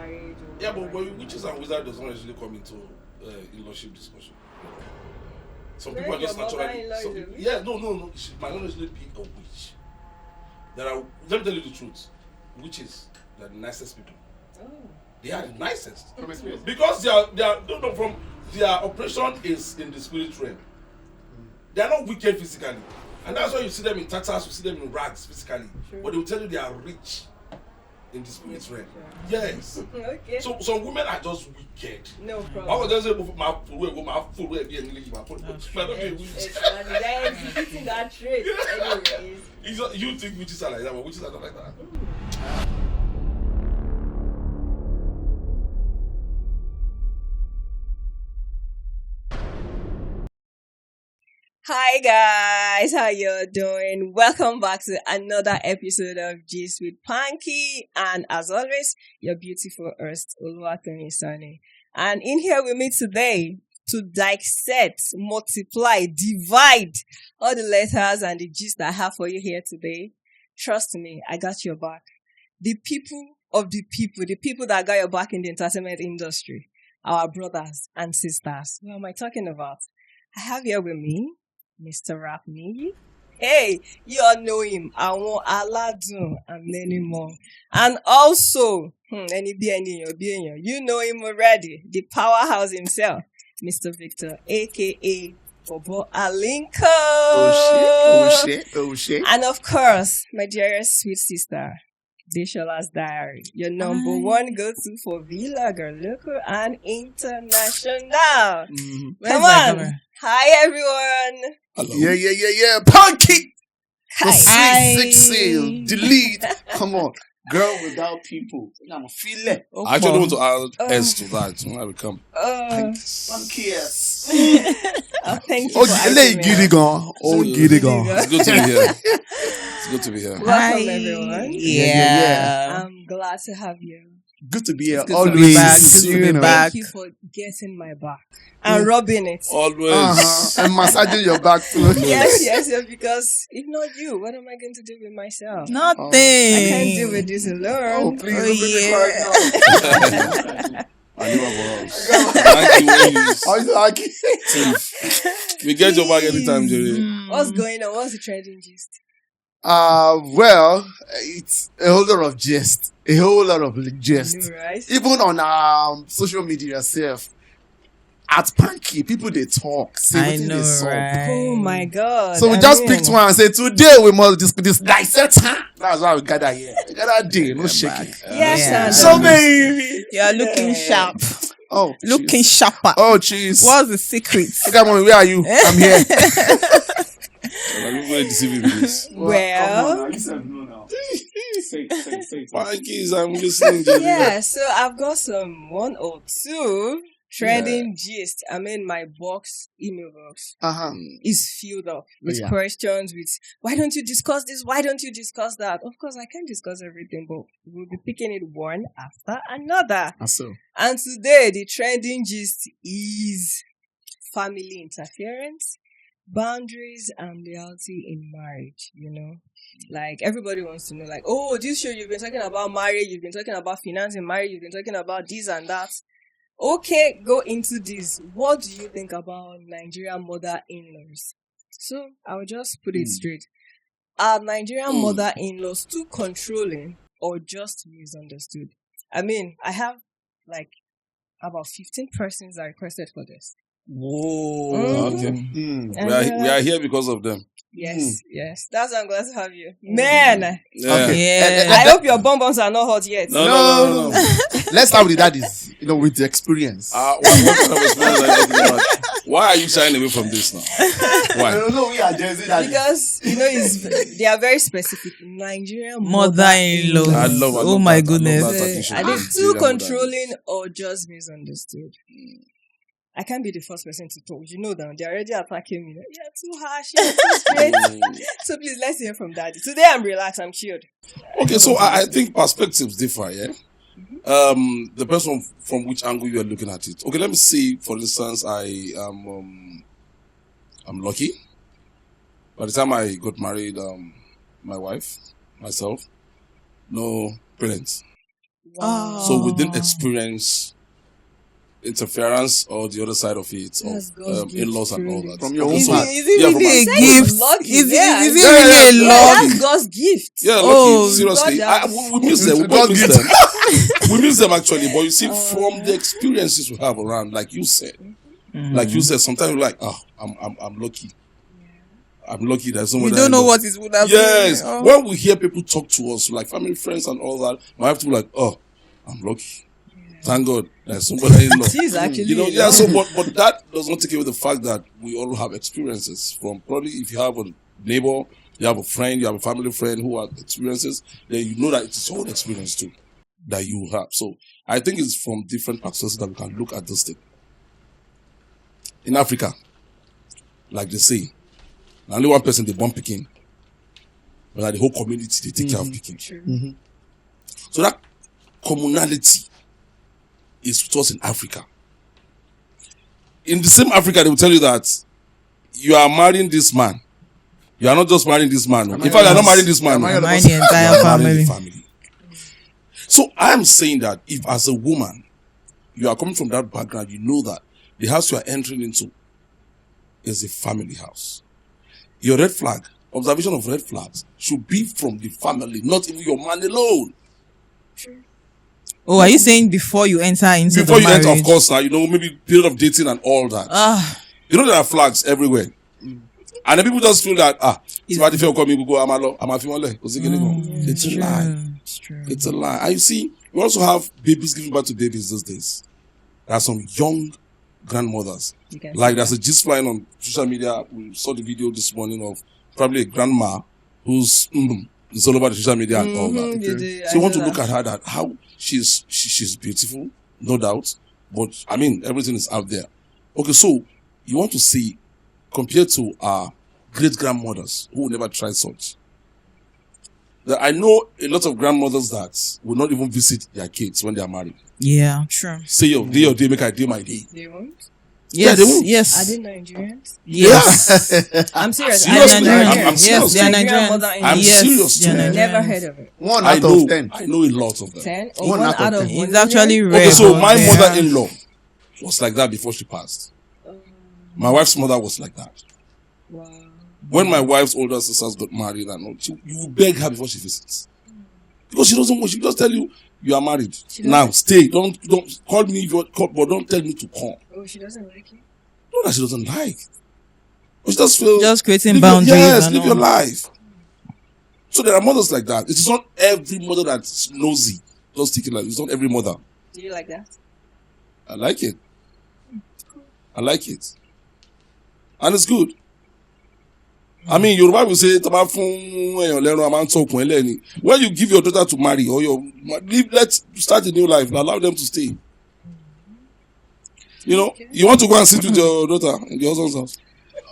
marriage. Or yeah, but witches and wizards does not usually come into in-lawship discussion. Some people are just naturally. No. She might not usually be a witch. Let me tell you the truth. Witches, they're the nicest people. Oh. They are the nicest. Because from their operation is in the spirit realm. They are not wicked physically. And that's why you see them in tatters, you see them in rags physically. Sure. But they will tell you they are rich in the spirit realm. Sure. Yes. Okay. So some women are just wicked. No problem. I was just saying, my food will be a little they're exhibiting that trait. Anyways. You think witches are like that, but witches are not like that. Hi guys, how you doing? Welcome back to another episode of Gist With Pankie, and as always, your beautiful host Oluwatoyin Sanni. And in here we meet today to dissect, multiply, divide all the letters and the gist I have for you here today. Trust me, I got your back. The people that got your back in the entertainment industry, our brothers and sisters. Who am I talking about? I have here with me Mr. Rap Niggy. Hey, you all know him. I want Aladun and many more. And also, you know him already. The powerhouse himself, Mr. Victor, aka Bobo Alinko. Oh shit. And of course, my dearest sweet sister, Deshola's Diary, your number one go-to for vlogger, local and international. Come on. Hi, everyone. Hello. Yeah. Pankie! The sweet seal. Delete. Come on. Girl without people. I'm feeling. I actually want to add S to that when I become. Pankie S. Thank you. Giddy gone. It's good to be here. It's good to be here. Welcome, everyone. Yeah. I'm glad to have you. Good to be here. Always. Thank you for getting my back and rubbing it. Always. And massaging your back too. Yes. Because if not you, what am I going to do with myself? Nothing. I can't deal with this alone. Please. I know we get your back anytime, Jerry. What's going on? What's the trending gist? Well, it's a whole lot of gist. A whole lot of gist. Right. Even on social media itself. At Pankie, people they talk. I know, right? Oh my God. So we just picked one and said, today we must this dissect. That's why we gather here. We gather day, no shaking. Yes, So baby. You're looking sharp. Oh, looking sharper. Oh, jeez. What's the secret? Come on, where are you? I'm here. I'm going to deceive you with this. Well, Say. Pankies, I'm listening to you. Yeah, so I've got some 1 or 2 trending gist. I mean, my email box is filled up with questions, with why don't you discuss this? Why don't you discuss that? Of course, I can't discuss everything, but we'll be picking it one after another. And today, the trending gist is family interference, boundaries, and loyalty in marriage, Like, everybody wants to know, like, oh, this show you've been talking about marriage, you've been talking about finance in marriage, you've been talking about this and that. Okay, go into this. What do you think about Nigerian mother-in-laws? So, I'll just put it straight. Are Nigerian mother-in-laws too controlling or just misunderstood? I mean, I have, about 15 persons that requested for this. Whoa. Okay. We are here because of them. Yes. That's why I'm glad to have you. Man! Yeah. Okay. I hope your bonbons are not hot yet. No. Let's start with that is, with the experience. What kind of experience are you talking about? Why are you shying away from this now? Why? We are Gen Z. Because, they are very specific. Nigerian Mother-in-law. I love Oh my that. goodness. Are they too controlling or just misunderstood? I can't be the first person to talk. You know that they're already attacking me. You're too harsh. You're too straight. So please, let's hear from Daddy. Today I'm relaxed. I'm chilled. Okay, so I think perspectives differ, yeah? The person from which angle you are looking at it. Okay, let me see. For instance, I'm lucky. By the time I got married, my wife, myself, no parents. Wow. So we didn't experience interference or the other side of it, in-laws and all that. From your own part. Is it really a gift? Is it really a love? love? That's God's gift. Yeah, lucky. Seriously, we miss them. We miss them actually. But you see, from the experiences we have around, like you said, sometimes we're like, I'm lucky. I'm lucky that someone. You don't know what it would have been. Yes. When we hear people talk to us, like family, friends, and all that, we have to be like, I'm lucky. Thank God there's somebody in law. She's actually, So but that does not take away the fact that we all have experiences. From probably if you have a neighbor, you have a friend, you have a family friend who has experiences, then you know that it's your own experience too that you have. So I think it's from different perspectives that we can look at this thing. In Africa, like they say, only one person they born picking, but like the whole community they take care of picking. Mm-hmm. So that communality is with us in Africa. In the same Africa, they will tell you that you are marrying this man. You are not just marrying this man. In fact, you are not marrying this man. You are marrying the entire family. So I am saying that if as a woman, you are coming from that background, you know that the house you are entering into is a family house. Your red flag, observation of red flags, should be from the family, not even your man alone. Oh, are you saying before you enter into before the marriage? Enter, of course, now, maybe period of dating and all that. There are flags everywhere. And then people just feel that, it's a lie. It's a lie. And you see, we also have babies giving birth to babies these days. There are some young grandmothers. Like there's a gist flying on social media. We saw the video this morning of probably a grandma who's it's all over the social media and all that. So you want to look at her, that how she's beautiful, no doubt. But I mean, everything is out there. Okay, so you want to see compared to our great grandmothers who never tried such. That I know a lot of grandmothers that will not even visit their kids when they are married. Yeah, sure. Say your day, make I day my day. They won't? Yes, they won't. Are they Nigerians? Yes. I'm serious. Seriously, I'm serious. Yes, they are Nigerians. I'm serious. Never heard of it. 1 out of 10. I know a lot of them. 10? Or 1 out of 10. It's actually rare. Okay, so my mother-in-law was like that before she passed. My wife's mother was like that. Wow. When my wife's older sisters got married and all, you beg her before she visits. Because she doesn't want, she just tell you are married. Now stay. Don't call me if you want, but don't tell me to come. Oh, she doesn't like you? Not that she doesn't like. But she just feels just creating boundaries. Yes, live your life. So there are mothers like that. It is not every mother that's nosy. Just take it like it's not every mother. Do you like that? I like it. I like it. And it's good. I mean, Yoruba will say, when you give your daughter to marry or let's start a new life and allow them to stay. You want to go and sit with your daughter in the husband's house.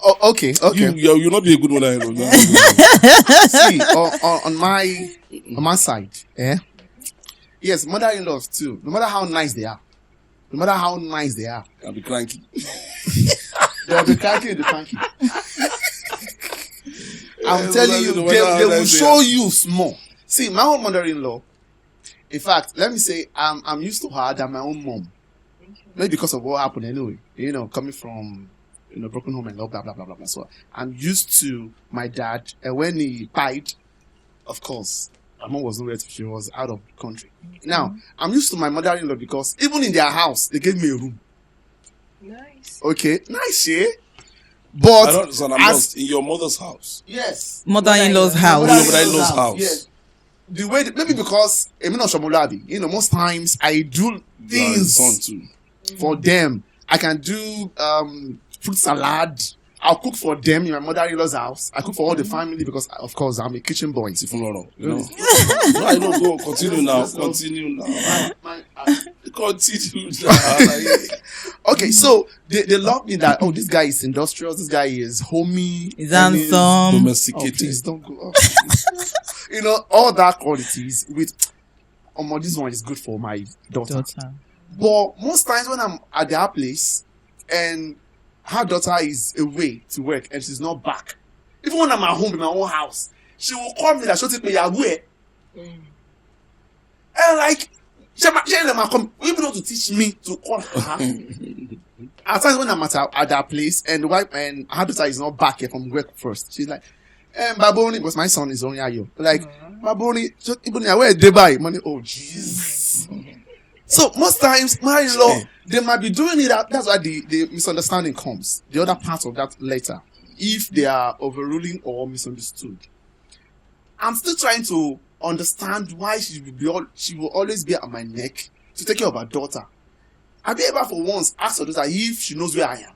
Oh, okay. You'll not be a good mother-in-law. See, on my side, yes, mother-in-laws too. No matter how nice they are, I'll be cranky. They'll be cranky with the cranky. I'm telling you, they will show you small. See, my own mother-in-law, in fact, let me say, I'm used to her than my own mom. Maybe because of what happened anyway. Coming from broken home and blah blah blah blah blah. So I'm used to my dad, and when he died, of course, my mom was nowhere. She was out of the country. Now I'm used to my mother-in-law because even in their house, they gave me a room. Nice. Okay, nice, yeah. But I don't understand. I'm lost. In your mother's house. Yes. Mother-in-law's house. Mother-in-law's house. Yes. The way maybe because most times I do things for them. I can do fruit salad. I'll cook for them in my mother-in-law's house. I cook for all the family because, of course, I'm a kitchen boy. No, I know. Go continue now. Continue now. Okay, so they love me that this guy is industrious. This guy is homey. He's handsome. Domesticated. Please don't go. All that qualities with. This one is good for my daughter. But most times when I'm at their place and her daughter is away to work and she's not back, even when I'm at home in my own house, she will call me that she'll take me away. And You able to teach me to call her. At times when I'm at that place and the wife and her daughter is not back here from work first, she's like, Baboni, because my son is only here. Like, Baboni, where they buy money? Oh, Jesus. So most times, my in-law, they might be doing it. That's why the misunderstanding comes. The other part of that later, if they are overruling or misunderstood. I'm still trying to understand why she will always be at my neck to take care of her daughter. Have you ever for once asked her daughter if she knows where I am?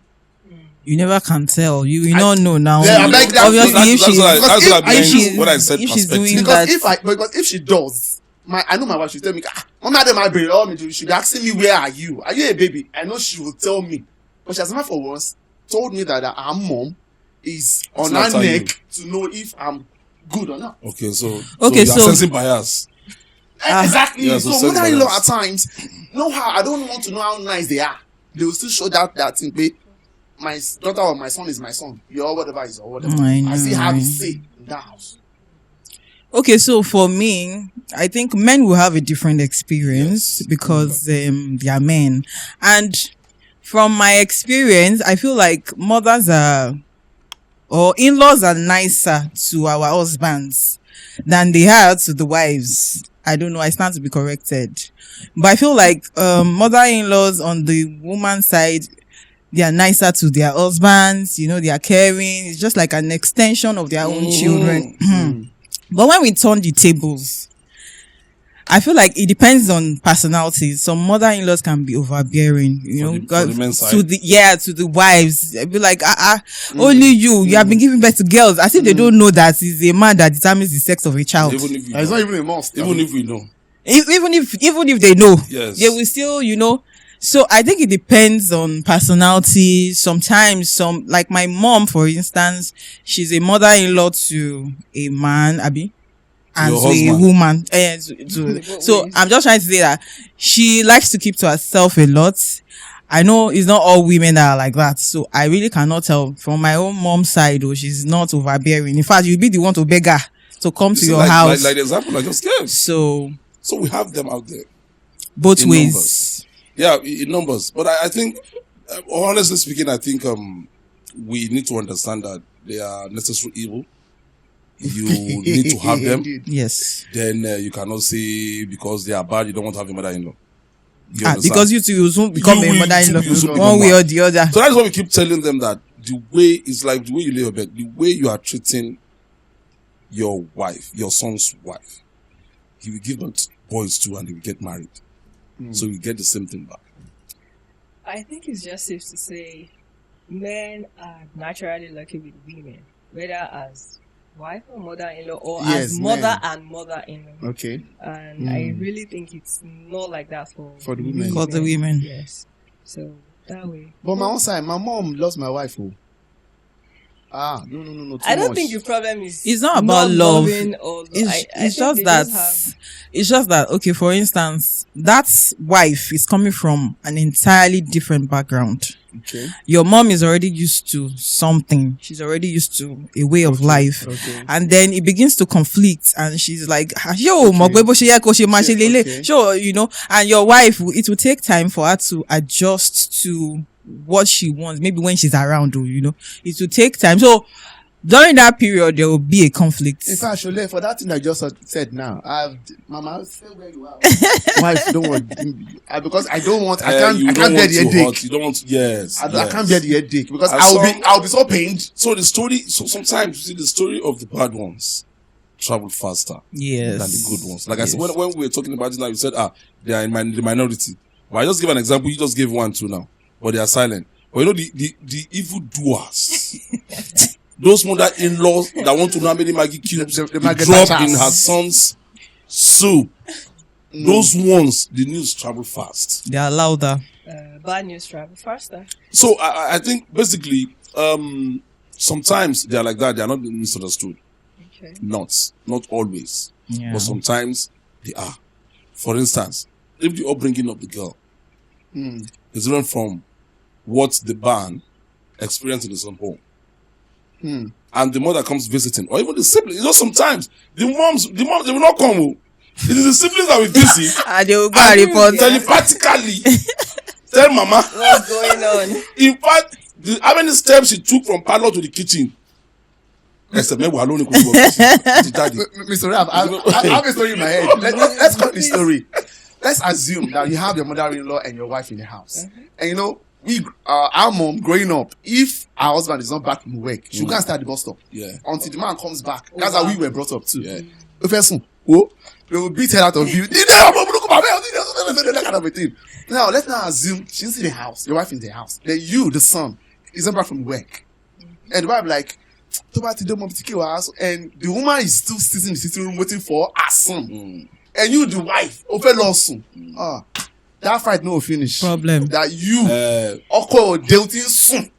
You never can tell. You don't know now. Yeah, like that. Obviously, if she's doing because that. because if she does, I know my wife. She tell me, "Mama, my brain. You should be asking me where are you? Are you a baby?" I know she will tell me, but she has never for once told me that her mom is on her neck to know if I'm good or not. Okay, so you're sensing bias. Exactly. Yeah, so mother-in-law at times know how I don't want to know how nice they are. They will still show that thing. My daughter or my son is my son. Your whatever is or whatever. I see how they say in that house. Okay, so for me, I think men will have a different experience because they are men. And from my experience, I feel like mothers or in-laws are nicer to our husbands than they are to the wives. I don't know. I stand to be corrected. But I feel like mother-in-laws on the woman's side, they are nicer to their husbands. They are caring. It's just like an extension of their own children. But when we turn the tables, I feel like it depends on personalities. Some mother-in-laws can be overbearing, for the men's side. to the wives. Be like, only you have been giving birth to girls, as if they don't know that it's a man that determines the sex of a child. It's not even a must. Even if we know. Even if they know, yes, they will still, So I think it depends on personality. Sometimes like my mom, for instance, she's a mother-in-law to a man, Abby. And to a woman. So I'm just trying to say that she likes to keep to herself a lot. I know it's not all women that are like that. So I really cannot tell from my own mom's side, she's not overbearing. In fact, you'll be the one to beg her to come to your house. Like the example I just gave. So we have them out there. Both ways. Numbers. Yeah, in numbers. But I think, honestly speaking, I think we need to understand that they are necessary evil. You need to have them. Yes. Then you cannot say because they are bad, you don't want to have a mother-in-law. Because you two will soon become a mother-in-law one way or the other. So that's why we keep telling them that the way is like the way you lay your bed, the way you are treating your wife, your son's wife. He will give birth boys too and he will get married. So you get the same thing back. I think it's just safe to say men are naturally lucky with women, whether as wife or mother-in-law or as mother and mother-in-law. Okay. And I really think it's not like that for the women. For the women. Yes. So that way. But my own side, my mom loves my wife. No. I don't think the problem is. It's not about love. It's just that. Okay, for instance, that wife is coming from an entirely different background. Okay. Your mom is already used to something. She's already used to a way of life. Okay. And then it begins to conflict and she's like, and your wife, it will take time for her to adjust to what she wants. Maybe when she's around, it will take time. So during that period, there will be a conflict. In fact, Shole, for that thing I just said now, Mama, say where you are. Wife, don't worry. Because I don't want, I can't bear the headache. You don't want to, yes. I can't bear the headache because I'll be so pained. So sometimes you see the story of the bad ones travel faster than the good ones. Like I said, when we were talking about it now, you said, they are in the minority. But I just give an example. You just gave one too now. But they are silent. But the evil doers, those mother-in-laws that want to know how many Maggie cubes drop in her son's soup, those ones, the news travel fast. They are louder. Bad news travel faster. So I think basically, sometimes they are like that. They are not misunderstood. Okay. Not always. Yeah. But sometimes they are. For instance, if the upbringing of the girl is different from what the man experienced in his own home. And the mother comes visiting, or even the siblings. Sometimes the moms, they will not come. It is the siblings that will visit. And they will go and report. Telepathically. Tell mama. What's going on? In fact, how many steps she took from parlor to the kitchen? Mr. Rap, I have a story in my head. Let's cut the story. Let's assume that you have your mother-in-law and your wife in the house. And you know, our mom growing up, if our husband is not back from work, she can't start the bus stop. Yeah. Until the man comes back. That's how we were brought up too. Yeah. The person, they will beat her out of you. That kind of a thing. Now, let's now assume she's in the house, your wife in the house. Then you, the son, is not back from work. And the wife like, and the woman is still sitting in the sitting room waiting for her son. And you, the wife, that fight no finish. Problem. That you, dealt in soon.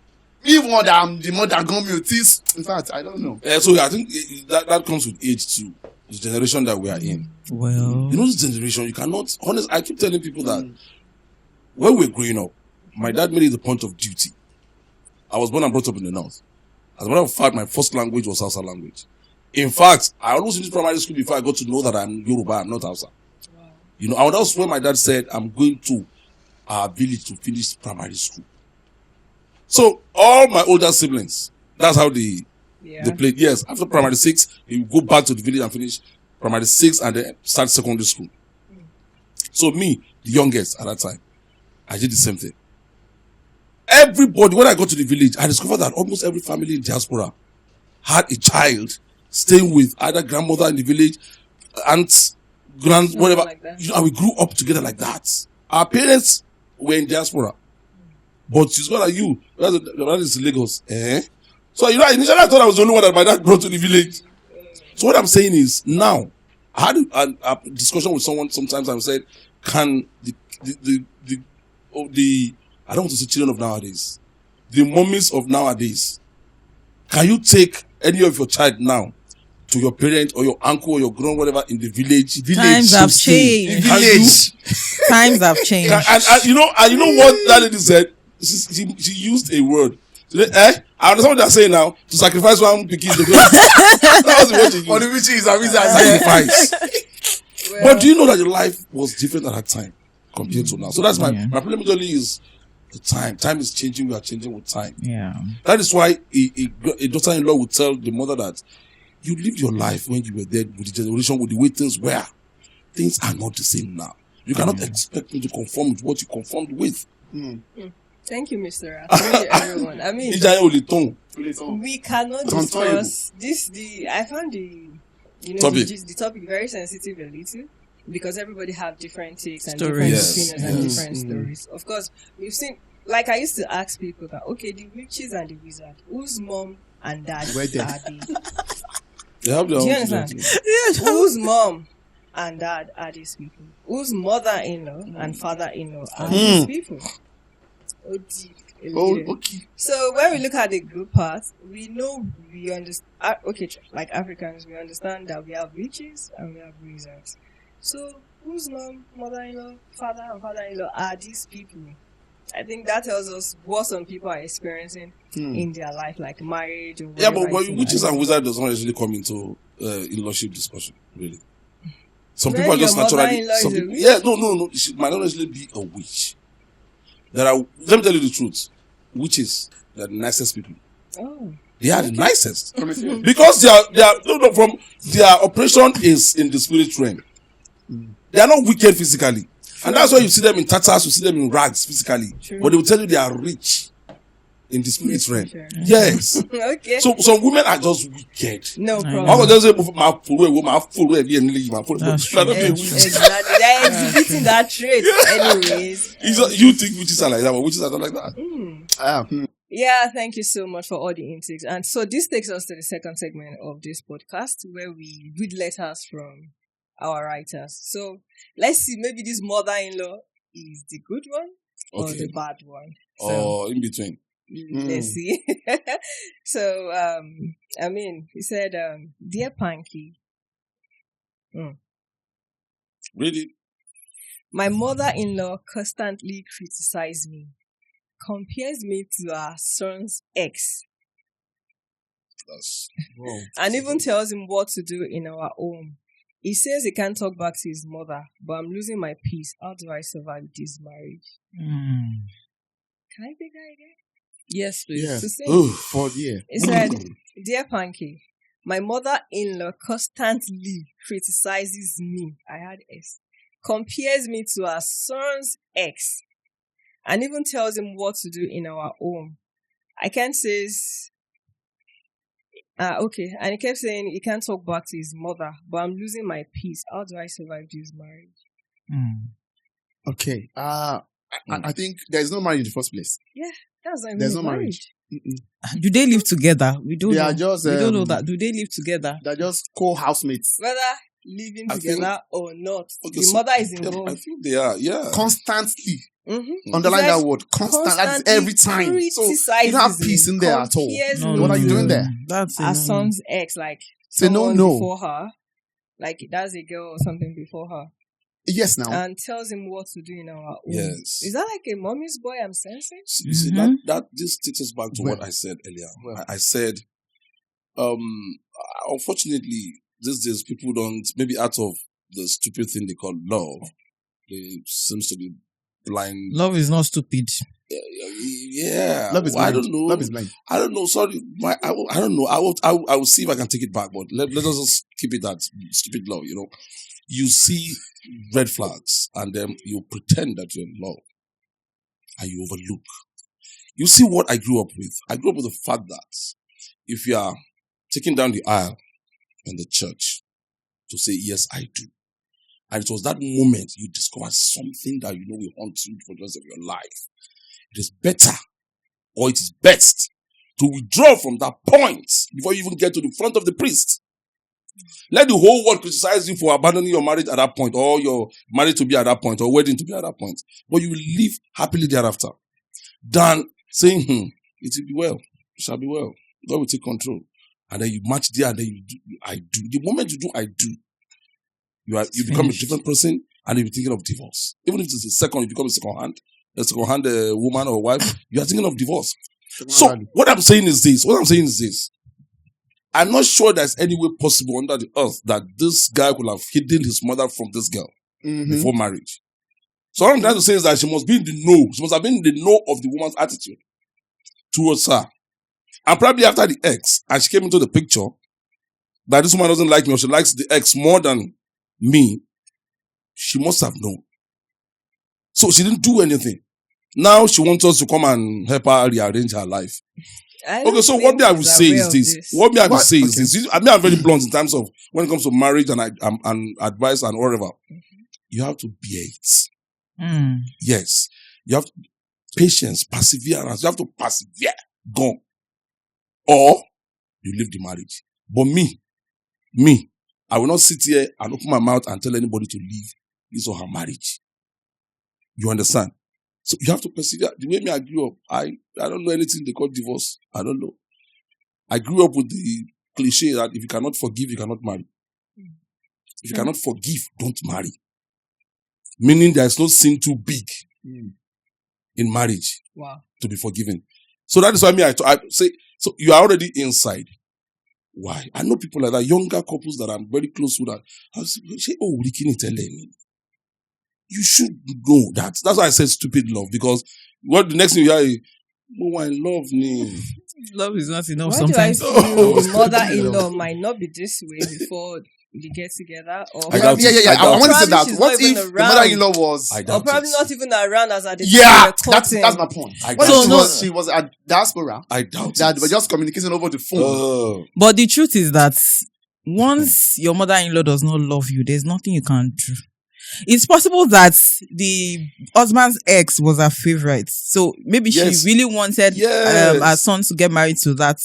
Even the mother gone me. In fact, I don't know. So I think that comes with age too. The generation that we are in. Well, you know, this generation, you cannot. Honest, I keep telling people that when we were growing up, my dad made it a point of duty. I was born and brought up in the north. As a matter of fact, my first language was Hausa language. In fact, I almost finished primary school before I got to know that I'm Yoruba, I'm not Hausa. Wow. You know, and that's when my dad said, I'm going to our village to finish primary school. So, all my older siblings, that's how they played. Yes, after primary 6, they would go back to the village and finish primary 6 and then start secondary school. So me, the youngest at that time, I did the same thing. Everybody, when I got to the village, I discovered that almost every family in diaspora had a child staying with either grandmother in the village, aunts, whatever. Like you know, and we grew up together like that. Our parents were in diaspora. But she's got like you. That is Lagos. So, you know, initially I thought I was the only one that my dad brought to the village. So what I'm saying is, now, I had a discussion with someone sometimes and said, can I don't want to say children of nowadays, the mummies of nowadays, can you take any of your child now to your parent or your uncle or your grown whatever in the village? Times have changed. Times have changed. And you know what that lady said? She used a word. I understand what they're saying now. To sacrifice one pikin. That was the word she used. For the witches, sacrifice. But do you know that your life was different at that time compared to now? So that's my problem usually is the time. Time is changing. We are changing with time. Yeah. That is why a daughter-in-law would tell the mother that you lived your life when you were there with the generation, with the way things were. Things are not the same now. You cannot expect me to conform with what you conformed with. Thank you, Mr. Rat. Thank you, everyone. I mean, we cannot discuss this. I found the topic very sensitive a little because everybody have different takes and different opinions and different stories. Of course, we've seen. Like I used to ask people that the witches and the wizard, whose mom and dad are they? They have their Do you understand? Whose mom and dad are these people? Whose mother-in-law and father-in-law are these people? Okay. So when we look at the good part, we understand. Like Africans, we understand that we have witches and we have wizards. So whose mom, mother-in-law, father, and father-in-law are these people? I think that tells us what some people are experiencing in their life, like marriage or whatever. But witches and wizards does not usually come into in-lawship discussion, really. Some people are just naturally. No. She might not actually be a witch. Let me tell you the truth. Witches, they're the nicest people. Oh. They are the nicest. Because their operation is in the spirit realm. They are not wicked physically. And that's why you see them in tatters, you see them in rags physically. True. But they will tell you they are rich in the spirit realm. Sure. Yes. Okay. So some women are just wicked. No problem. I was just say, exactly. They're exhibiting that trait anyways. You think witches are like that, but witches are not like that. Yeah, thank you so much for all the intakes. And so this takes us to the second segment of this podcast where we read letters from our writers. So let's see, maybe this mother-in-law is the good one or the bad one. Or in between. Let's see. So, he said, Dear Pankie. Really? My mother-in-law constantly criticizes me, compares me to her son's ex. And even tells him what to do in our home. He says he can't talk back to his mother, but I'm losing my peace. How do I survive this marriage? Can I take that again? Yes, please. Yeah. He said, Dear Pankie, my mother-in-law constantly criticizes me. I had S. Compares me to her son's ex. And even tells him what to do in our home. I can't say... okay. And he kept saying he can't talk back to his mother, but I'm losing my peace. How do I survive this marriage? Okay. I think there's no marriage in the first place. Yeah, that's not there's no marriage. Do they live together? We don't know. We don't know that. Do they live together? They're just co-housemates. Whether living together or not, the mother is involved. I think they are, yeah. Constantly. Underline that word. Constant. That's every time. So you don't have peace in there at all. What are you doing there? That's her son's ex, like say no before her. Like that's a girl or something before her. Yes, now. And tells him what to do in our home. Yes. Is that like a mommy's boy I'm sensing? You see, that this takes us back to what I said earlier. I said, unfortunately, these days people don't, maybe out of the stupid thing they call love, they seems to be blind. Love is not stupid. Yeah. Love is blind. I don't know. Love is blind. I don't know. Sorry. I don't know. I will see if I can take it back, but let us just keep it that stupid love, you know. You see red flags and then you pretend that you're in love and you overlook. You see what I grew up with? I grew up with the fact that if you are taking down the aisle in the church to say, yes, I do. And it was that moment you discover something that you know will haunt you for the rest of your life. It is better or it is best to withdraw from that point before you even get to the front of the priest. Let the whole world criticize you for abandoning your marriage at that point, or your marriage to be at that point, or wedding to be at that point. But you will live happily thereafter. Than saying, it will be well, it shall be well. God will take control. And then you match there, and then you do, I do. The moment you do, I do. You become a different person, and you'll be thinking of divorce. Even if it's a second, you become a second hand woman or wife, you are thinking of divorce. So what I'm saying is this. I'm not sure there's any way possible under the earth that this guy could have hidden his mother from this girl before marriage. So what I'm trying to say is that she must be in the know. She must have been in the know of the woman's attitude towards her. And probably after the ex, and she came into the picture, that this woman doesn't like me or she likes the ex more than me, she must have known. So she didn't do anything. Now she wants us to come and help her rearrange her life. Okay, so what I would say is this. I mean, I'm very blunt in terms of when it comes to marriage and advice and whatever. You have to bear it. Yes. You have patience, perseverance. You have to persevere. Go. Or you leave the marriage. But me, I will not sit here and open my mouth and tell anybody to leave his or her marriage. You understand? So you have to persevere. The way I grew up, I don't know anything they call divorce. I don't know. I grew up with the cliche that if you cannot forgive, you cannot marry. If you cannot forgive, don't marry. Meaning there is no sin too big in marriage to be forgiven. So that is why I say, so you are already inside. Why? I know people like that, younger couples that I'm very close with. I say, oh, you should know that. That's why I said stupid love, because what the next thing you hear is, oh, I love me. Love is not enough Why sometimes. Do I feel the mother-in-law might not be this way before they get together? Or I want to say that. What if the mother-in-law was... Or probably not even around as at the time that's my point. She was at diaspora. I doubt that. We're just communicating over the phone. But the truth is that once your mother-in-law does not love you, there's nothing you can do. It's possible that the husband's ex was her favorite. So maybe she really wanted her son to get married to that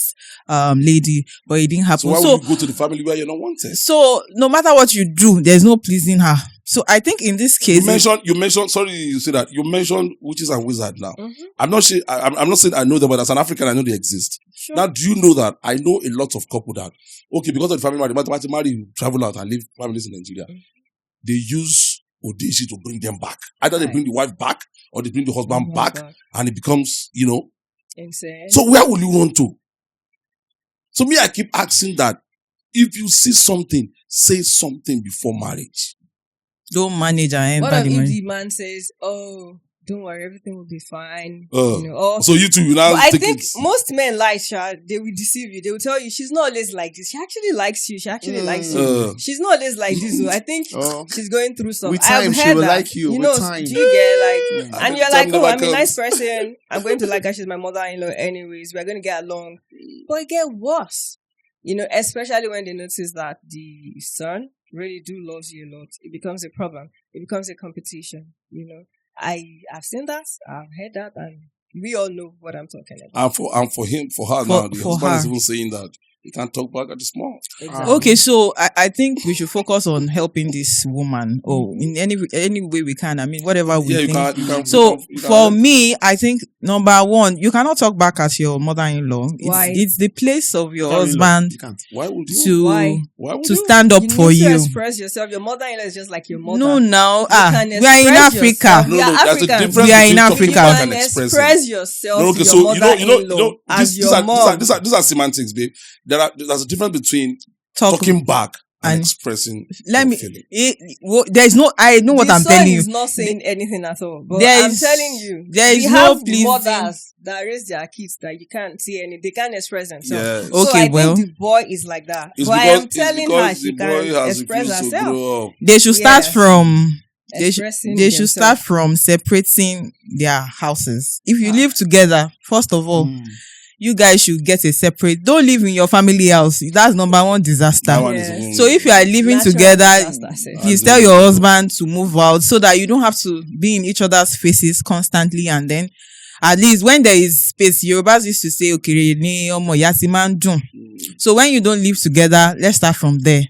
lady, but it didn't happen. So why would you go to the family where you're not wanted? So no matter what you do, there's no pleasing her. So I think in this case... You mentioned, sorry you say that, you mentioned witches and wizards now. I'm not saying I know them, but as an African, I know they exist. Sure. Now, do you know that I know a lot of couple that, okay, because of the family marry, travel out and leave families in Nigeria. They use Odeshi to bring them back. Either they bring the wife back or they bring the husband back, and it becomes, insane. So where will you run to? So me, I keep asking that, if you see something, say something before marriage. Don't manage and what if the man says, "Oh, don't worry, everything will be fine." So you two, I think most men lie, they will deceive you. They will tell you she's not always like this. She actually likes you. She actually likes you. She's not always like this. I think she's going through something. With time, she will like you. You know, with time. you get like, and you're like, oh, I'm a nice person. I'm going to like her. She's my mother-in-law anyways. We're going to get along. But it get worse. You know, especially when they notice that the son really loves you a lot. It becomes a problem. It becomes a competition, you know. I've seen that, I've heard that, and we all know what I'm talking about. And for her now, the husband is even saying that he can't talk back at the small. Exactly. Okay, so I think we should focus on helping this woman, in any way we can. I mean, whatever we think. You can. So for me, I think number one, you cannot talk back at your mother-in-law. Why? It's the place of your husband Why would you? to stand up for you. You need to express yourself. Your mother-in-law is just like your mother. No, now we are in Africa. We are Africans. We are in Africa. You can express yourself to your mother-in-law as your mom. These are semantics, babe. There's a difference between talking back and expressing. There's no. I know what I'm telling you. He's not saying anything at all. But I'm telling you, there is no mothers that raise their kids that you can't see any. They can't express themselves. Yes. So I think the boy is like that. But I am telling her she can express herself. They should start from. They should start from separating their houses. If you live together, first of all, you guys should get a separate. Don't live in your family house. That's number one disaster. Yes. So if you are living together, please tell your husband to move out so that you don't have to be in each other's faces constantly. And then at least when there is space, Yorubas used to say, okay, so when you don't live together, let's start from there.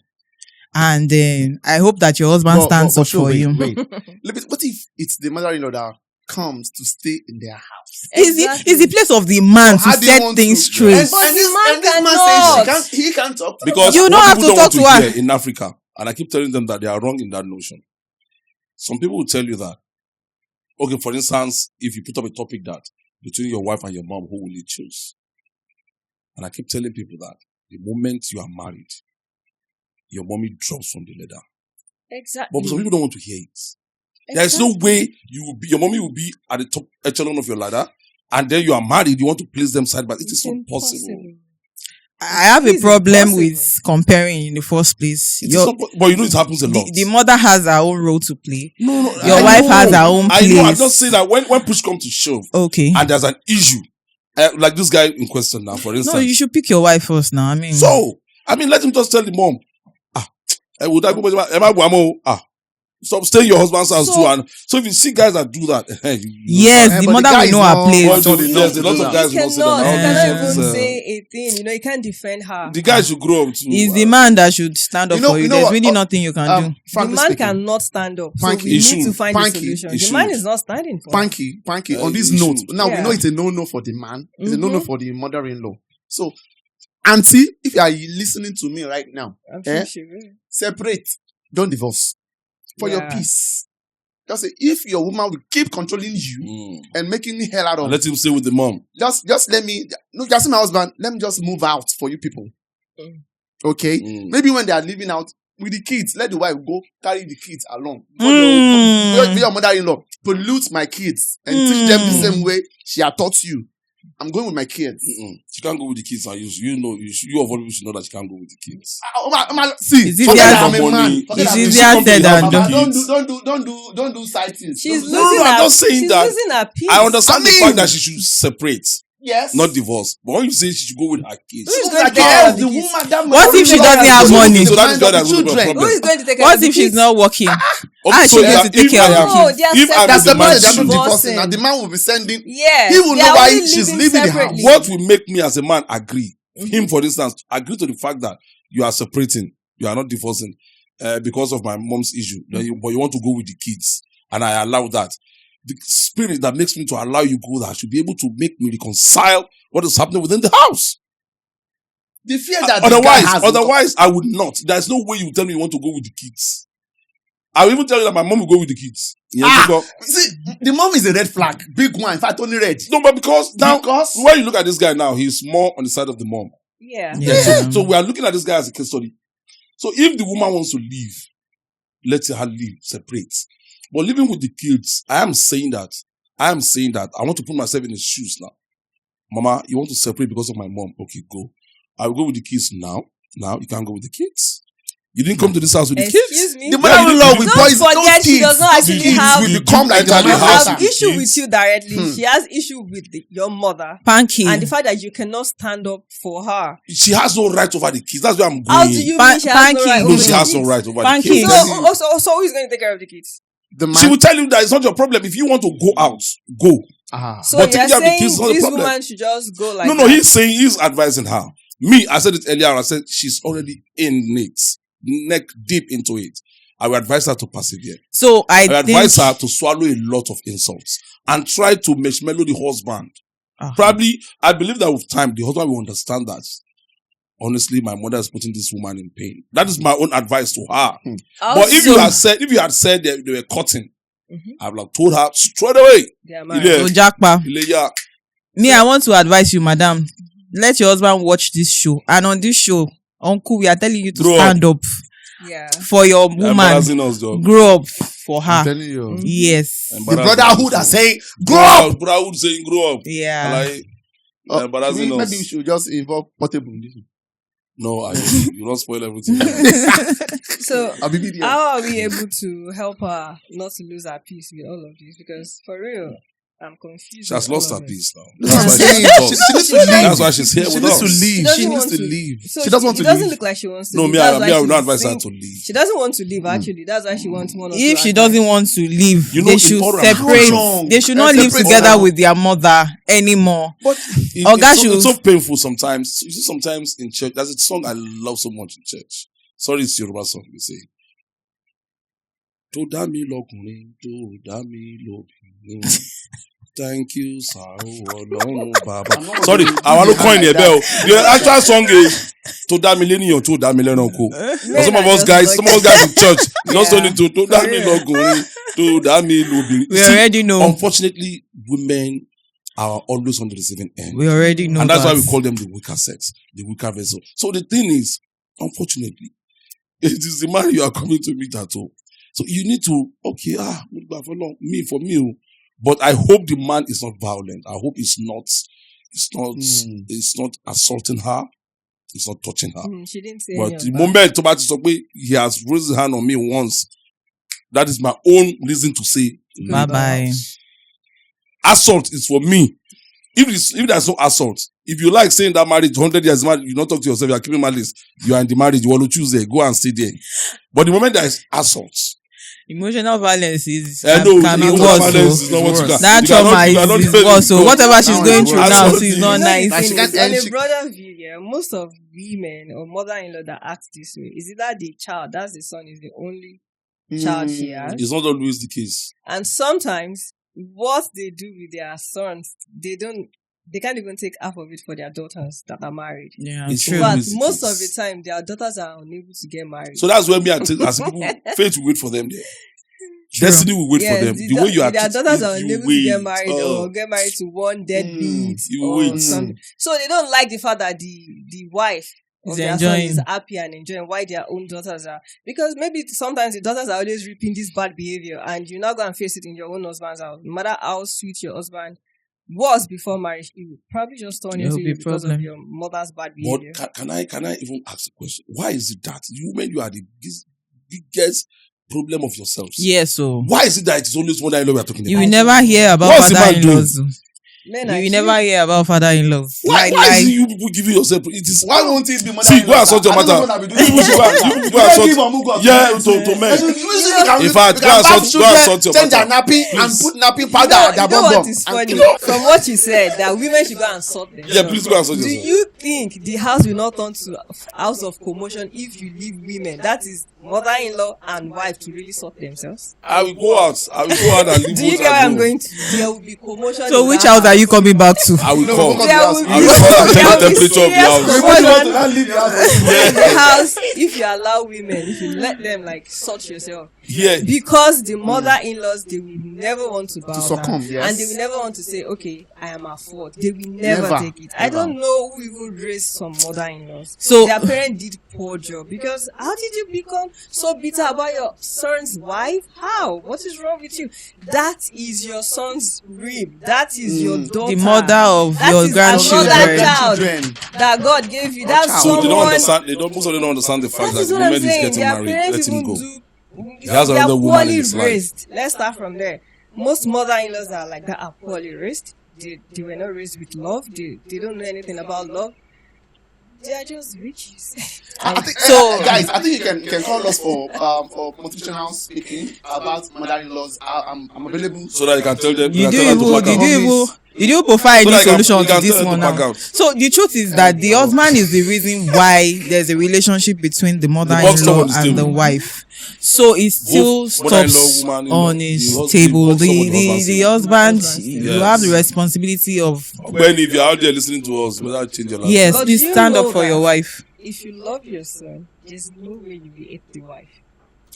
And then I hope that your husband stands up for you. Wait. What if it's the mother-in-law that comes to stay in their house? Exactly. It's the place of the man to set things straight. And this man says he can't talk. Because you don't have to talk to her in Africa. And I keep telling them that they are wrong in that notion. Some people will tell you that, okay, for instance, if you put up a topic that between your wife and your mom, who will you choose? And I keep telling people that the moment you are married, your mommy drops from the ladder. Exactly. But some people don't want to hear it. There's no way your mommy will be at the top echelon of your ladder, and then you are married, you want to place them side by side. It is not possible. I have a problem with comparing in the first place. But you know it happens a lot. The mother has her own role to play. No, your wife has her own place. I know, I'm just saying that when push comes to shove, okay, and there's an issue, like this guy in question now, for instance. No, you should pick your wife first now. Let him just tell the mom, stop staying in your husband's house too. And so if you see guys that do that, the mother will know her place. There's a lot of guys who cannot even say a thing. You can't defend her. The guy should grow up too. It's the man that should stand up for you. There's really nothing you can do. The man cannot stand up. So we need to find a solution. The man is not standing for Pankie, on this note, now we know it's a no-no for the man. It's a no-no for the mother-in-law. So, auntie, if you are listening to me right now, separate. Don't divorce. For your peace. Just say, if your woman will keep controlling you and making hell out of let him stay with the mom. Just let me, just my husband, let me just move out for you people. Okay? Maybe when they are living out with the kids, let the wife go carry the kids along. Your mother-in-law, pollute my kids and teach them the same way she had taught you. I'm going with my kids. She can't go with the kids. And you of all people should know that she can't go with the kids. See, it's easier said than done. Don't do side things. She's losing I'm not saying that. Losing her peace. I understand the fact that she should separate. Yes. Not divorce. But when you say she should go with her kids. What if she doesn't have money? So that is why there's no problem. Who is going to take care of the kids? What if she's not working? She's going to take care of the kids? If that's the man that's divorcing, and the man will be sending. Yes. He will know why she's leaving the house. What will make me as a man agree? Him, for instance, agree to the fact that you are separating, you are not divorcing because of my mom's issue, but you want to go with the kids, and I allow that. The spirit that makes me to allow you go there should be able to make me reconcile what is happening within the house. The fear that otherwise I would not. There's no way you tell me you want to go with the kids. I will even tell you that my mom will go with the kids. See, the mom is a red flag. Big one. In fact, only red. No, but because when you look at this guy now, he's more on the side of the mom. Yeah. So we are looking at this guy as a case study. So if the woman wants to leave, let her leave, separate. But living with the kids, I am saying that I want to put myself in his shoes now. Mama, you want to separate because of my mom? Okay, go. I will go with the kids now. Now you can't go with the kids. You didn't come to this house with the kids. Excuse me. The mother-in-law will poison those kids. She does not actually have. Will become like that. Have issue with you directly. She has issue with your mother, Pankie, and the fact that you cannot stand up for her. She has no right over the kids. That's where I'm going. How do you mean she has no right over the kids? She has no right over the Pankie. kids. So who is going to take care of the kids? She will tell you that it's not your problem. If you want to go out, go. So but you're saying this woman should just go like No, he's advising her. Me, I said it earlier, I said she's already in it, neck deep into it. I will advise her to persevere. So I advise her to swallow a lot of insults and try to marshmallow the husband. Probably, I believe that with time, the husband will understand that. Honestly, my mother is putting this woman in pain. That is my own advice to her. But if you had said they were cutting, I've like told her straight away. Me, I want to advise you, madam. Let your husband watch this show. And on this show, Uncle, we are telling you to stand up for your woman. Grow up for her. I'm telling you. Yes. The brotherhood are saying, grow up. Brotherhood saying, grow up. Yeah. Maybe we should just involve Portable in this one. No, you don't spoil everything. So, how are we able to help her not to lose her peace with all of this? Because for real, I'm confused. She has lost her peace now. That's why she's here with us. She needs to leave. She doesn't want to leave. It doesn't look like she wants to leave. No, I will not advise her to leave. She doesn't want to leave, actually. That's why she wants one of If she doesn't want to leave, they should separate. They should not live together with their mother anymore. But it's so painful sometimes. You see, sometimes in church, there's a song I love so much in church. Sorry, it's Yoruba song, you say. To dami lokunrin, to dami lobinrin. Thank you, sir. Sorry, I want to coin the bell. The actual song is to that millennium, to that millennium. Some of us guys in church, just only to that millennium, to that millennium. We already know. Unfortunately, women are always on the receiving end. We already know. And that's why we call them the weaker sex, the weaker vessel. So the thing is, unfortunately, it is the man you are coming to meet at all. So you need to, for me. But I hope the man is not violent. I hope it's not assaulting her. It's not touching her. She didn't say but the moment he has raised his hand on me once, that is my own reason to say bye-bye. Assault is for me. If there's no assault, if you like saying that marriage 100 years married, you don't talk to yourself, you are keeping malice, you are in the marriage, you want to choose there, go and stay there. But the moment there is assault, emotional violence is can be worse. That trauma is worse. So whatever she's going through now, she's not nice. On a broader view, most of women or mother-in-law that act this way, is it that the child, that's the son, is the only child she has? It's not always the case. And sometimes what they do with their sons, they can't even take half of it for their daughters that are married. Yeah, it's true. But most of the time, their daughters are unable to get married. So that's where as people, fate will wait for them there. True. Destiny will wait for them. The way you are, their daughters are unable to get married or get married to one deadbeat or something. So they don't like the fact that the wife of their son is happy and enjoying why their own daughters are. Because maybe sometimes the daughters are always reaping this bad behavior and you're not going to face it in your own husband's house. No matter how sweet your husband was before marriage, it will probably just turn into you because of your mother's bad behavior. But can I even ask a question? Why is it that you are the biggest problem of yourselves? Yes, so why is it that it's always mother-in-law we are talking about? You will never hear about father-in-laws. You will never hear about father-in-laws. Why is it you people giving yourself? Why won't it be mother-in-law? See, go and sort your matter. You go and sort. Yeah, to men. In fact, go and sort your matter. Change their nappy and put nappy powder at their bum. What is funny? From what you said, that women should go and sort them. Yeah, please go and sort yourself. Do you think the house will not turn to a house of commotion if you leave women? That is mother-in-law and wife to really sort themselves. I will go out and leave. Do you get where I'm going to? There will be commotion. So which house are you coming back to? I will call. There will be temperature of the house. In the house, if you allow women, if you let them sort yourself, because the mother-in-laws, they will never want to bow succumb, down. And they will never want to say, okay, I am at fault. They will never take it. I don't know who even raised some mother-in-laws. So their parents did poor job, because how did you become so bitter about your son's wife? How? What is wrong with you? That is your son's rib. That is your daughter. The mother of your grandchildren. Child that God gave you. That's so they don't understand. Most of them don't understand the fact that the woman is getting married. Let him go. He has another woman in his life. Let's start from there. Most mother-in-laws are like that, are poorly raised. They were not raised with love. They don't know anything about love. They are just witches. Guys, I think you can call us for motivational speaking about mother-in-laws. I'm available so that you can tell them. Did you provide any solution to this one now? So the truth is that the husband is the reason why there's a relationship between the mother-in-law and the wife. So it still stops on his table. The husband, you have the responsibility of. When if you're out there listening to us, without change your life. Yes, please stand up for your wife. If you love your son, there's no way you will hate the wife.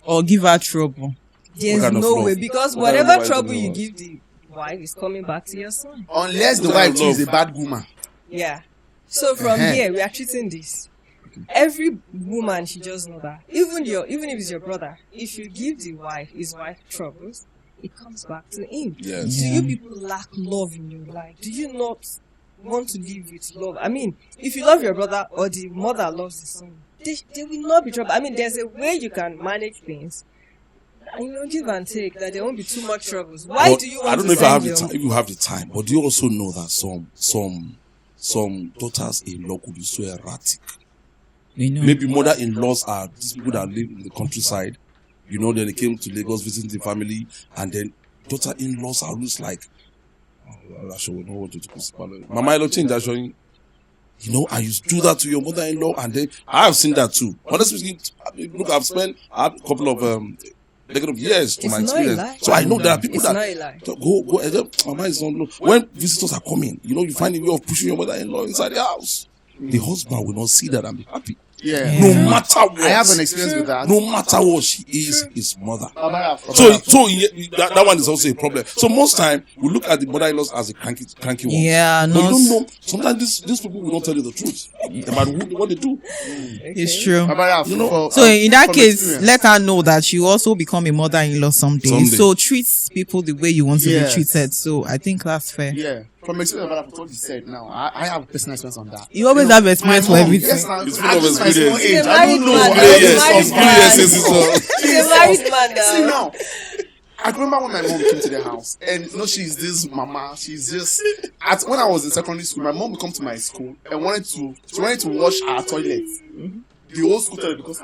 Or give her trouble. There's no way, because whatever trouble you give the wife is coming back to your son. Unless the wife is a bad woman. Yeah. So from here, we are treating this. Every woman should just know that. Even if it's your brother, if you give his wife troubles, it comes back to him. Yes. Do you people lack love in your life? Do you not want to live with love? I mean, if you love your brother or the mother loves the son, they will not be trouble. I mean, there's a way you can manage things. And give and take, that there won't be too much troubles. Why do you want to? I don't know if I have the time. If you have the time, but do you also know that some daughters-in-law could be so erratic? Maybe mother-in-laws are these people that live in the countryside. Then they came to Lagos visiting the family, and then daughter-in-laws are always like, I should know what to do. Mama, I change that showing. And you do that to your mother-in-law, and then I have seen that too. Honestly speaking, look, I've spent a couple of years to my experience. So I know there are people that go. Mama is on low. When visitors are coming, you find a way of pushing your mother-in-law inside the house. The husband will not see that and be happy. Yeah. No matter what. I have an experience with that. No matter what, she is his mother. So that one is also a problem. So most time we look at the mother-in-laws as a cranky ones. Yeah, no. But you don't know. Sometimes these people will not tell you the truth about what they do. It's true. So in that case, let her know that she also become a mother-in-law someday. So treat people the way you want to be treated. So I think that's fair. Yeah. From experience about what you said now, I have personal experience on that. You always have experience for everything. It's full of experience. He's a married man. He's a married man now. See now, I remember when my mom came to the house, and she's this mama. She's just when I was in secondary school, my mom would come to my school and wanted to wash our toilet. Mm-hmm. The old school toilet, because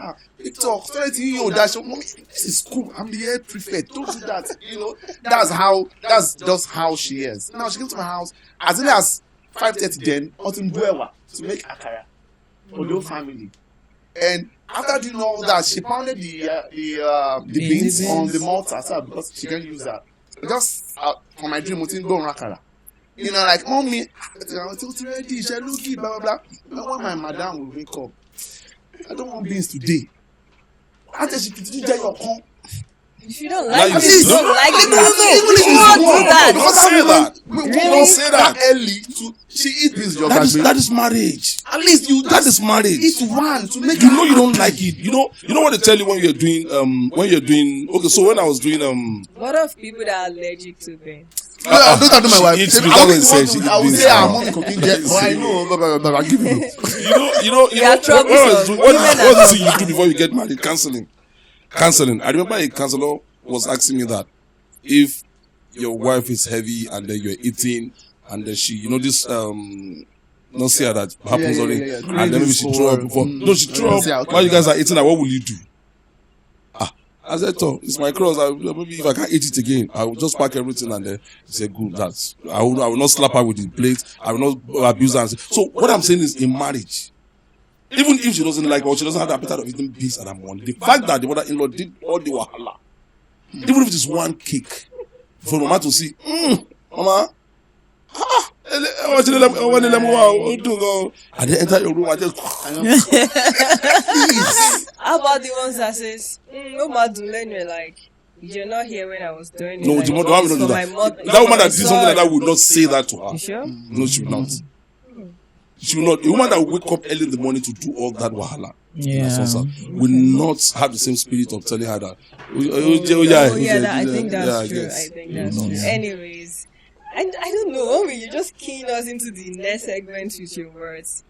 mommy, this is school. I'm the head prefect. Don't do that. That's just how she is. Now she came to my house as early as 5:30 then, to make akara for the whole family. And after doing all that, she pounded the beans on the mortar because she can't use that. Just for my dream, go on akara. Like mommy, ready, blah blah blah. But when my madam will wake up, I don't want beans today. If you don't like it, you don't like it. Don't say that. Early she eat beans. That is marriage. At least that is marriage. Eat one to make you don't like it. You know what they tell you when you're doing okay. So when I was doing what of people that are allergic to beans? Don't talk to my wife. I would say our mom cooking jet. I know, but I give you. What do you do before you get married? Counseling. I remember a counselor was asking me that if your wife is heavy and then you're eating and then she, this not see that happens only, and then maybe she throw up before. No, she throw up while you guys are eating. What will you do? I said, it's my cross. Maybe if I can't eat it again, I will just pack everything and then say, good, I will not slap her with the plate. I will not abuse her. So what I'm saying is, in marriage, even if she doesn't like or she doesn't have the appetite of eating beans at that morning, the fact that the mother-in-law did all the wahala, even if it is one cake, for mama to see, mama, And they enter your room and just. How about the ones that says, like, you're not here when I was doing it. No, like, the woman will not do that. That woman that did something like that would not say that to her. You sure? No, she will not. She will not. The woman that will wake up early in the morning to do all that wahala will not have the same spirit of telling her that. I think that's true. I think that's true. Anyways, and I don't know, you just keying us into the next segment with your words.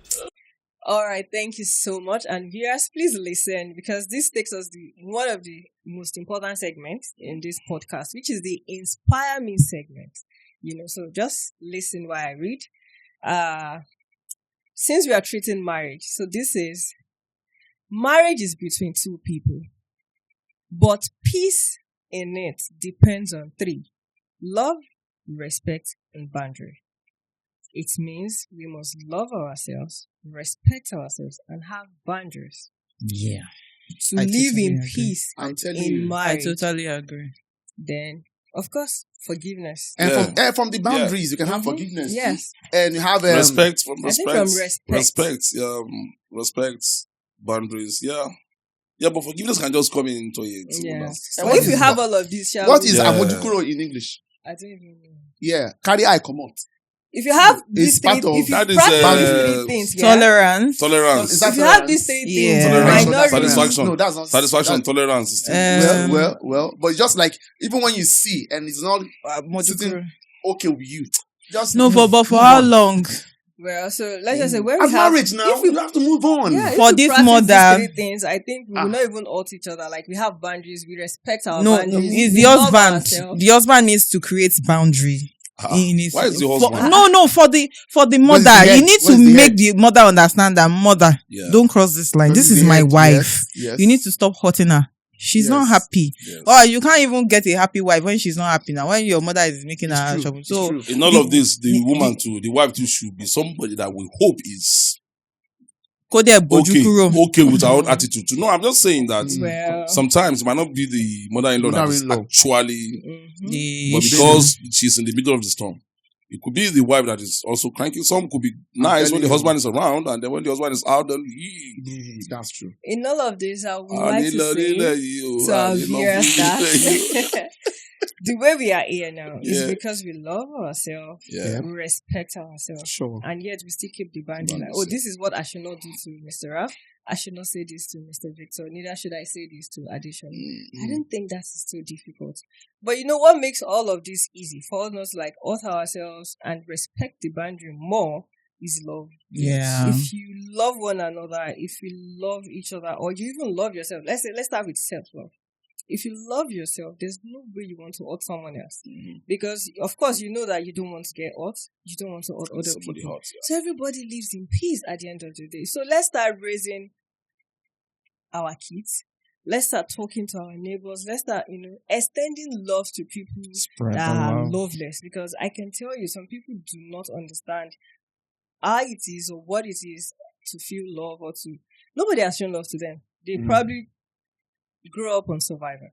All right, thank you so much. And viewers, please listen, because this takes us to one of the most important segments in this podcast, which is the Inspire Me segment. So just listen while I read. Since we are treating marriage, so this is, marriage is between two people, but peace in it depends on three: love, respect, and boundary. It means we must love ourselves, respect ourselves, and have boundaries. Yeah. To live in peace in marriage. I totally agree. Then, of course, forgiveness. And from the boundaries, you can have forgiveness. Yes. And you have respect. Respect, boundaries. Yeah, but forgiveness can just come into it. Yeah. And if you have all of these, what is amojukuro in English? I don't even know. Yeah, carry eye come out. If you have these three, if you practice these things, tolerance. If you have these three things, satisfaction. No, that's not satisfaction. Tolerance. Well, but just like even when you see and it's not sitting okay with you, just but for how long? Well, so let's just say when we have marriage now, we have to move on. Yeah, for this mother, these three things, I think we will not even hurt each other. Like, we have boundaries, we respect our boundaries. It's the husband. The husband needs to create boundary. Why is the husband? For the mother. You need to make the mother understand that, mother, don't cross this line. This is my wife. Yes. You need to stop hurting her. She's not happy. Yes. Or you can't even get a happy wife when she's not happy now. When your mother is making her trouble. So in all of this, the woman too, the wife too, should be somebody that we hope is okay with our own attitude. No, I'm just saying that sometimes it might not be the mother-in-law that is actually, but because she's in the middle of the storm. It could be the wife that is also cranky. Some could be nice when the husband is around, and then when the husband is out, then that's true. In all of this, I would like to say to our viewers that the way we are here now is because we love ourselves, we respect ourselves, and yet we still keep the boundary. Like, this is what I should not do to Mr. Raf. I should not say this to Mr. Victor. Neither should I say this to Addition. I don't think that is too difficult. But you know what makes all of this easy for us to author ourselves and respect the boundary more is love. Yeah. If you love one another, if you love each other, or you even love yourself, let's start with self-love. If you love yourself, there's no way you want to hurt someone else. Because, of course, you know that you don't want to get hurt. You don't want to hurt other people. So everybody lives in peace at the end of the day. So let's start raising our kids. Let's start talking to our neighbors. Let's start, extending love to people that are loveless. Because I can tell you, some people do not understand how it is or what it is to feel love or to... Nobody has shown love to them. They probably grow up on survivor.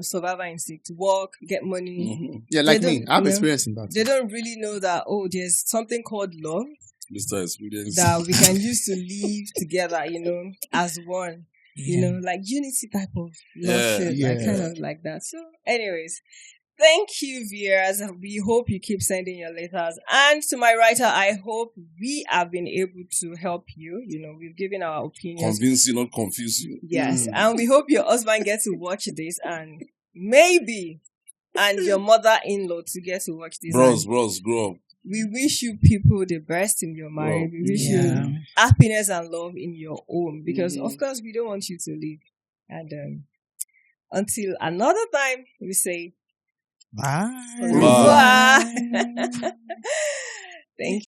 Survivor instinct, work, get money. Yeah, like me. I'm experiencing that. They don't really know that, there's something called love. Mr. Experience. That we can use to live together, as one. Like unity type of love shit. Kind of like that. So, anyways, thank you, viewers. We hope you keep sending your letters. And to my writer, I hope we have been able to help you. We've given our opinions. Convince you, not confuse you. Yes. And we hope your husband gets to watch this and your mother-in-law to get to watch this. Bros, grow up. We wish you people the best in your marriage. We wish you happiness and love in your home. Because, of course, we don't want you to leave. And until another time, we say... Bye. Bye. Thank you.